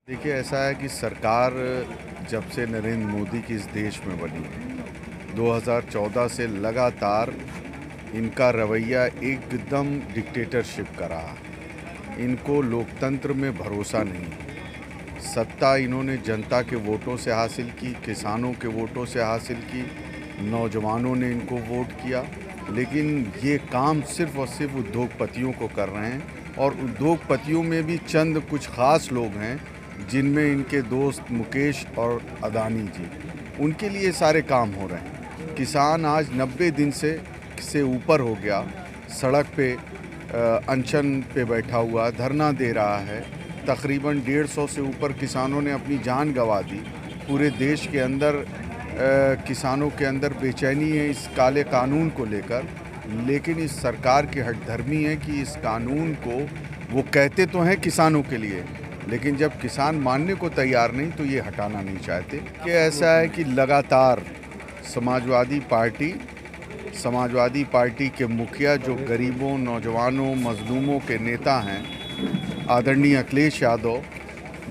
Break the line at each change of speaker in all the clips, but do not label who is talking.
देखिए, ऐसा है कि सरकार जब से नरेंद्र मोदी की इस देश में बनी है 2014 से लगातार इनका रवैया एकदम डिक्टेटरशिप का रहा। इनको लोकतंत्र में भरोसा नहीं है। सत्ता इन्होंने जनता के वोटों से हासिल की, किसानों के वोटों से हासिल की, नौजवानों ने इनको वोट किया, लेकिन ये काम सिर्फ और सिर्फ उद्योगपतियों को कर रहे हैं। और उद्योगपतियों में भी चंद कुछ ख़ास लोग हैं जिनमें इनके दोस्त मुकेश और अदानी जी, उनके लिए सारे काम हो रहे हैं। किसान आज 90 दिन से ऊपर हो गया, सड़क पे अनशन पे बैठा हुआ धरना दे रहा है। तकरीबन 150 से ऊपर किसानों ने अपनी जान गंवा दी। पूरे देश के अंदर किसानों के अंदर बेचैनी है इस काले कानून को लेकर, लेकिन इस सरकार की हठधर्मी है कि इस कानून को वो कहते तो हैं किसानों के लिए, लेकिन जब किसान मानने को तैयार नहीं तो ये हटाना नहीं चाहते। कि ऐसा है कि लगातार समाजवादी पार्टी के मुखिया जो गरीबों, नौजवानों, मजलूमों के नेता हैं, आदरणीय अखिलेश यादव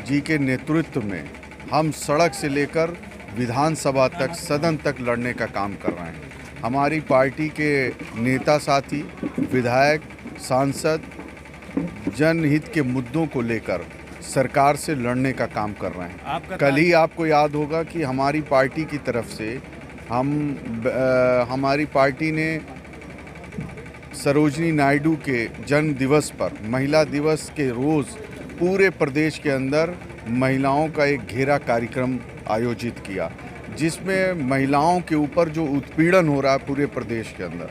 जी के नेतृत्व में हम सड़क से लेकर विधानसभा तक, सदन तक लड़ने का काम कर रहे हैं। हमारी पार्टी के नेता साथी, विधायक, सांसद जनहित के मुद्दों को लेकर सरकार से लड़ने का काम कर रहे हैं। कल ही आपको याद होगा कि हमारी पार्टी की तरफ से हमारी पार्टी ने सरोजिनी नायडू के जन्म दिवस पर, महिला दिवस के रोज़ पूरे प्रदेश के अंदर महिलाओं का एक घेरा कार्यक्रम आयोजित किया, जिसमें महिलाओं के ऊपर जो उत्पीड़न हो रहा है पूरे प्रदेश के अंदर।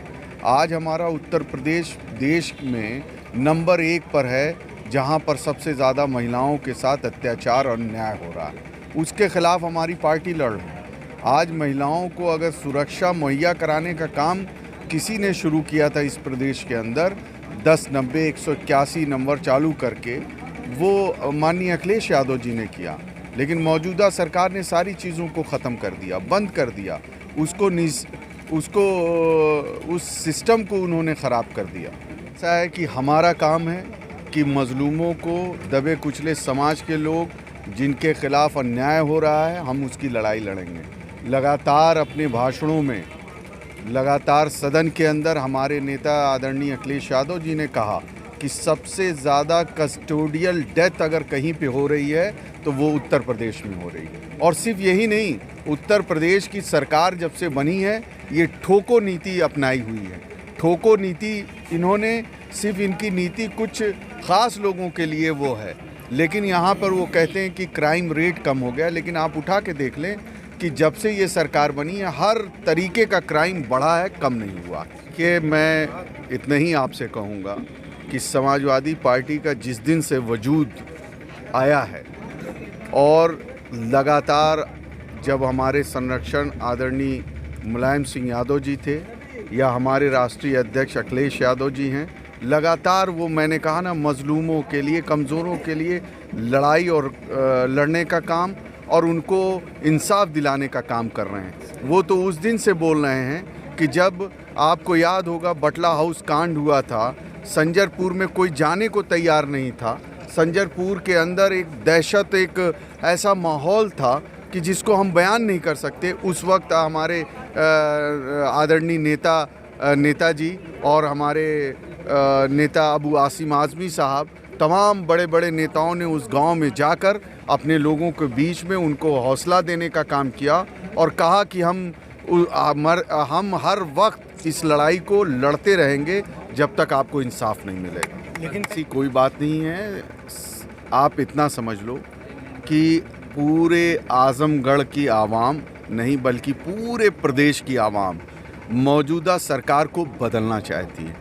आज हमारा उत्तर प्रदेश देश में नंबर 1 पर है जहां पर सबसे ज़्यादा महिलाओं के साथ अत्याचार और अन्याय हो रहा है। उसके खिलाफ हमारी पार्टी लड़ रही है। आज महिलाओं को अगर सुरक्षा मुहैया कराने का काम किसी ने शुरू किया था इस प्रदेश के अंदर, 1090 181 नंबर चालू करके, वो माननीय अखिलेश यादव जी ने किया, लेकिन मौजूदा सरकार ने सारी चीज़ों को ख़त्म कर दिया, बंद कर दिया, उस सिस्टम को उन्होंने ख़राब कर दिया। ऐसा है कि हमारा काम है कि मज़लूमों को, दबे कुचले समाज के लोग जिनके ख़िलाफ़ अन्याय हो रहा है, हम उसकी लड़ाई लड़ेंगे। लगातार अपने भाषणों में, लगातार सदन के अंदर हमारे नेता आदरणीय अखिलेश यादव जी ने कहा कि सबसे ज़्यादा कस्टोडियल डेथ अगर कहीं पे हो रही है तो वो उत्तर प्रदेश में हो रही है। और सिर्फ यही नहीं, उत्तर प्रदेश की सरकार जब से बनी है ये ठोको नीति अपनाई हुई है। ठोको नीति इन्होंने, सिर्फ इनकी नीति कुछ ख़ास लोगों के लिए वो है, लेकिन यहाँ पर वो कहते हैं कि क्राइम रेट कम हो गया, लेकिन आप उठा के देख लें कि जब से ये सरकार बनी है हर तरीके का क्राइम बढ़ा है, कम नहीं हुआ। कि मैं इतना ही आपसे कहूँगा कि समाजवादी पार्टी का जिस दिन से वजूद आया है, और लगातार जब हमारे संरक्षण आदरणीय मुलायम सिंह यादव जी थे या हमारे राष्ट्रीय अध्यक्ष अखिलेश यादव जी हैं, लगातार वो, मैंने कहा ना, मज़लूमों के लिए, कमज़ोरों के लिए लड़ाई और लड़ने का काम और उनको इंसाफ दिलाने का काम कर रहे हैं। वो तो उस दिन से बोल रहे हैं कि जब आपको याद होगा बटला हाउस कांड हुआ था, संजरपुर में कोई जाने को तैयार नहीं था। संजरपुर के अंदर एक दहशत, एक ऐसा माहौल था कि जिसको हम बयान नहीं कर सकते। उस वक्त हमारे आदरणीय नेताजी और हमारे नेता अबू आसिम आज़मी साहब, तमाम बड़े बड़े नेताओं ने उस गांव में जाकर अपने लोगों के बीच में उनको हौसला देने का काम किया और कहा कि हम हर वक्त इस लड़ाई को लड़ते रहेंगे जब तक आपको इंसाफ नहीं मिलेगा। लेकिन ऐसी कोई बात नहीं है। आप इतना समझ लो कि पूरे आज़मगढ़ की आवाम नहीं, बल्कि पूरे प्रदेश की आवाम मौजूदा सरकार को बदलना चाहती है,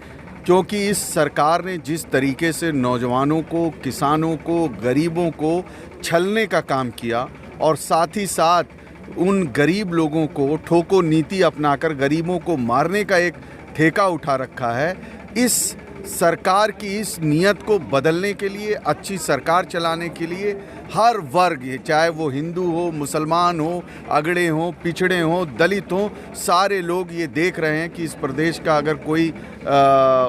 क्योंकि इस सरकार ने जिस तरीके से नौजवानों को, किसानों को, गरीबों को छलने का काम किया और साथ ही साथ उन गरीब लोगों को ठोको नीति अपनाकर गरीबों को मारने का एक ठेका उठा रखा है। इस सरकार की इस नीयत को बदलने के लिए, अच्छी सरकार चलाने के लिए हर वर्ग, चाहे वो हिंदू हो, मुसलमान हो, अगड़े हों, पिछड़े हों, दलित हों, सारे लोग ये देख रहे हैं कि इस प्रदेश का अगर कोई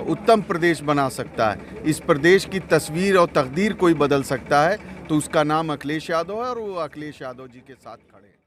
उत्तम प्रदेश बना सकता है, इस प्रदेश की तस्वीर और तकदीर कोई बदल सकता है, तो उसका नाम अखिलेश यादव है और वो अखिलेश यादव जी के साथ खड़े हैं।